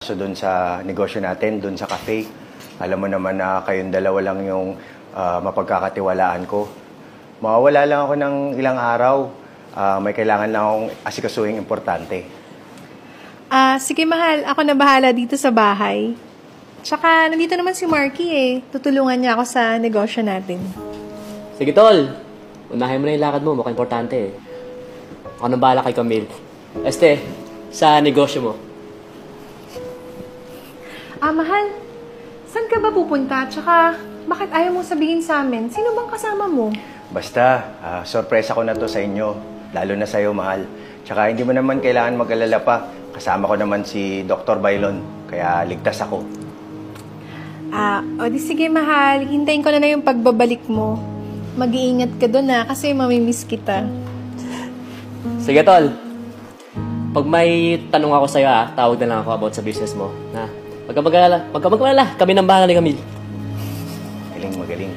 So doon sa negosyo natin, doon sa cafe, alam mo naman na kayong dalawa lang yung mapagkakatiwalaan ko. Mawawala lang ako ng ilang araw. May kailangan lang akong asikasuhing importante. Sige mahal, ako na bahala dito sa bahay. Tsaka nandito naman si Marky eh. Tutulungan niya ako sa negosyo natin. Sige, tol. Unahin mo na yung lakad mo. Mukhang importante eh. Ako nang bahala kay Camille. Sa negosyo mo. Mahal, saan ka ba pupunta? Tsaka, bakit ayaw mong sabihin sa amin? Sino bang kasama mo? Basta, sorpresa ko na to sa inyo. Lalo na sa'yo, mahal. Tsaka hindi mo naman kailangan mag-alala pa. Kasama ko naman si Dr. Bailon. Kaya ligtas ako. O di sige mahal, hintayin ko na yung pagbabalik mo. Mag-iingat ka doon kasi mamimiss kita. Sige, tol. Pag may tanong ako sa'yo tawag na lang ako about sa business mo. Huwag ka mag-alala. Kami nang bahala ni Camille. Magaling.